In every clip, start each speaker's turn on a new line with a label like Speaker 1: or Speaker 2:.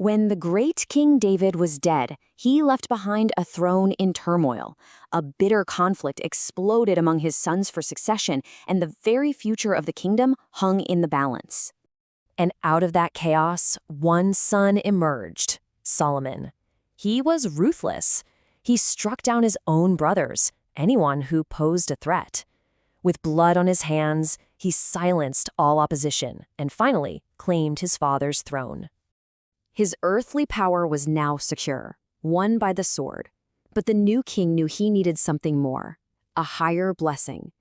Speaker 1: When the great King David was dead, he left behind a throne in turmoil. A bitter conflict exploded among his sons for succession, and the very future of the kingdom hung in the balance. And out of that chaos, one son emerged, Solomon. He was ruthless. He struck down his own brothers, anyone who posed a threat. With blood on his hands, he silenced all opposition and finally claimed his father's throne. His earthly power was now secure, won by the sword. But the new king knew he needed something more, a higher blessing.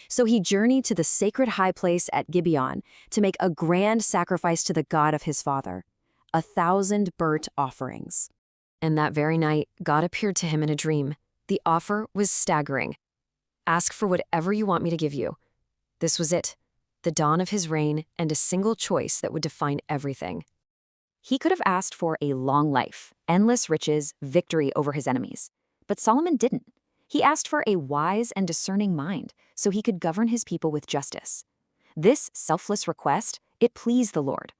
Speaker 1: So he journeyed to the sacred high place at Gibeon to make a grand sacrifice to the God of his father, 1,000 burnt offerings. And that very night, God appeared to him in a dream. The offer was staggering. Ask for whatever you want me to give you. This was it, the dawn of his reign and a single choice that would define everything. He could have asked for a long life, endless riches, victory over his enemies. But Solomon didn't. He asked for a wise and discerning mind so he could govern his people with justice. This selfless request, it pleased the Lord.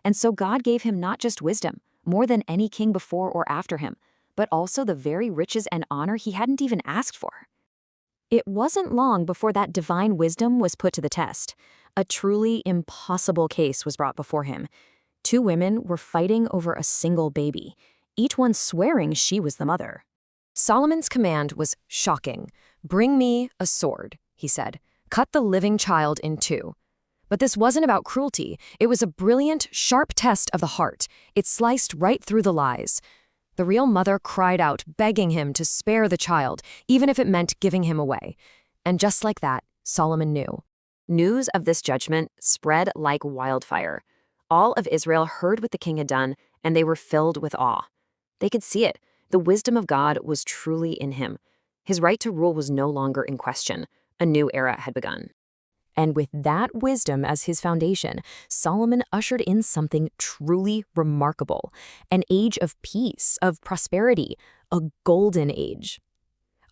Speaker 1: And so God gave him not just wisdom, more than any king before or after him, but also the very riches and honor he hadn't even asked for. It wasn't long before that divine wisdom was put to the test. A truly impossible case was brought before him. 2 women were fighting over a single baby, each one swearing she was the mother. Solomon's command was shocking. "Bring me a sword," he said. "Cut the living child in 2. But this wasn't about cruelty. It was a brilliant, sharp test of the heart. It sliced right through the lies. The real mother cried out, begging him to spare the child, even if it meant giving him away. And just like that, Solomon knew. News of this judgment spread like wildfire. All of Israel heard what the king had done, and they were filled with awe. They could see it. The wisdom of God was truly in him. His right to rule was no longer in question. A new era had begun. And with that wisdom as his foundation, Solomon ushered in something truly remarkable. An age of peace, of prosperity, a golden age.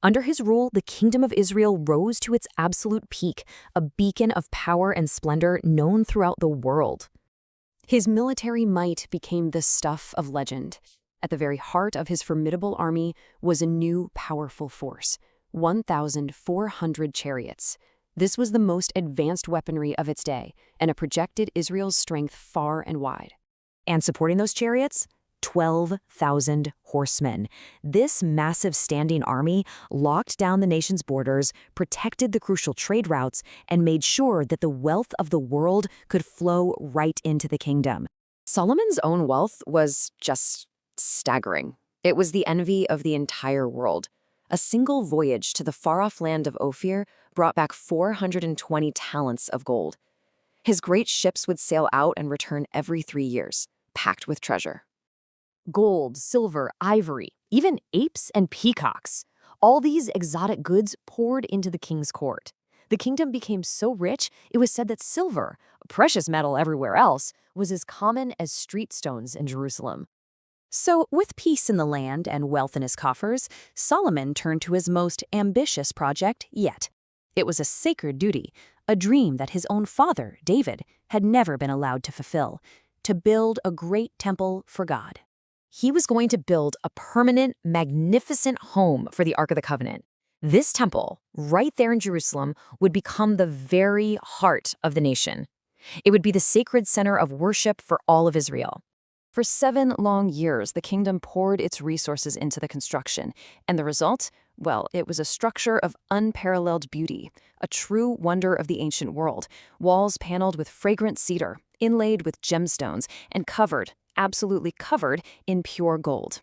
Speaker 1: Under his rule, the kingdom of Israel rose to its absolute peak, a beacon of power and splendor known throughout the world. His military might became the stuff of legend. At the very heart of his formidable army was a new, powerful force, 1,400 chariots. This was the most advanced weaponry of its day, and it projected Israel's strength far and wide. And supporting those chariots? 12,000 horsemen. This massive standing army locked down the nation's borders, protected the crucial trade routes, and made sure that the wealth of the world could flow right into the kingdom. Solomon's own wealth was just staggering. It was the envy of the entire world. A single voyage to the far-off land of Ophir brought back 420 talents of gold. His great ships would sail out and return every 3 years, packed with treasure. Gold, silver, ivory, even apes and peacocks. All these exotic goods poured into the king's court. The kingdom became so rich, it was said that silver, a precious metal everywhere else, was as common as street stones in Jerusalem. So, with peace in the land and wealth in his coffers, Solomon turned to his most ambitious project yet. It was a sacred duty, a dream that his own father, David, had never been allowed to fulfill, to build a great temple for God. He was going to build a permanent, magnificent home for the Ark of the Covenant. This temple, right there in Jerusalem, would become the very heart of the nation. It would be the sacred center of worship for all of Israel. For 7 long years, the kingdom poured its resources into the construction, and the result? Well, it was a structure of unparalleled beauty, a true wonder of the ancient world, walls paneled with fragrant cedar, inlaid with gemstones, and covered, absolutely covered, in pure gold.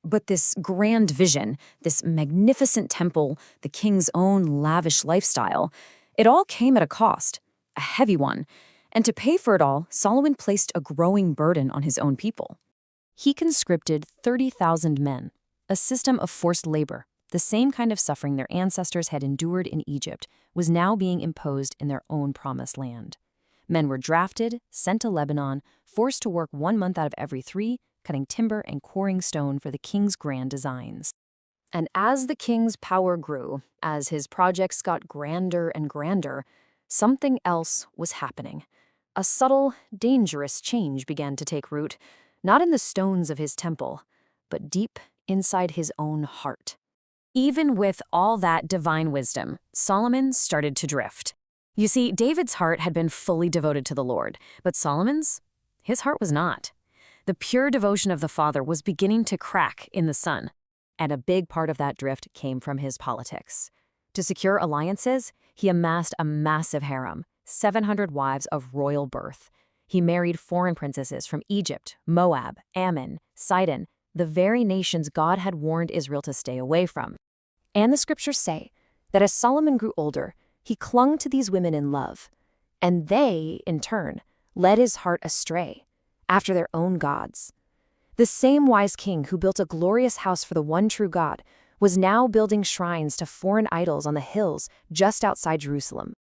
Speaker 1: But this grand vision, this magnificent temple, the king's own lavish lifestyle, it all came at a cost, a heavy one. And to pay for it all, Solomon placed a growing burden on his own people. He conscripted 30,000 men, a system of forced labor. The same kind of suffering their ancestors had endured in Egypt was now being imposed in their own promised land. Men were drafted, sent to Lebanon, forced to work 1 month out of every 3, cutting timber and quarrying stone for the king's grand designs. And as the king's power grew, as his projects got grander and grander, something else was happening. A subtle, dangerous change began to take root. not in the stones of his temple, but deep inside his own heart. Even with all that divine wisdom, Solomon started to drift. You see, David's heart had been fully devoted to the Lord, but Solomon's? His heart was not. The pure devotion of the father was beginning to crack in the son, and a big part of that drift came from his politics. To secure alliances, he amassed a massive harem, 700 wives of royal birth. He married foreign princesses from Egypt, Moab, Ammon, Sidon, the very nations God had warned Israel to stay away from. And the scriptures say that as Solomon grew older, he clung to these women in love, and they, in turn, led his heart astray, after their own gods. The same wise king who built a glorious house for the one true God was now building shrines to foreign idols on the hills just outside Jerusalem.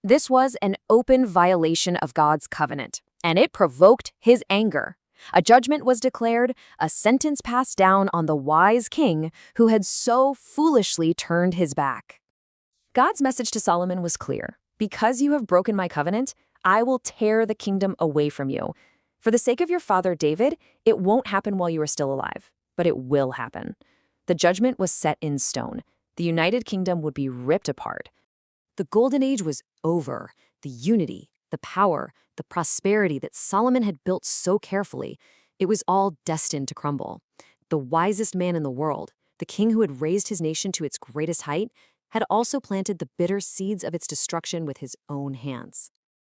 Speaker 1: This was an open violation of God's covenant, and it provoked his anger. A judgment was declared, a sentence passed down on the wise king who had so foolishly turned his back. God's message to Solomon was clear. Because you have broken my covenant, I will tear the kingdom away from you. For the sake of your father David, it won't happen while you are still alive, but it will happen. The judgment was set in stone. The United Kingdom would be ripped apart. The Golden Age was over. The unity, the power, the prosperity that Solomon had built so carefully, it was all destined to crumble. The wisest man in the world, the king who had raised his nation to its greatest height, had also planted the bitter seeds of its destruction with his own hands.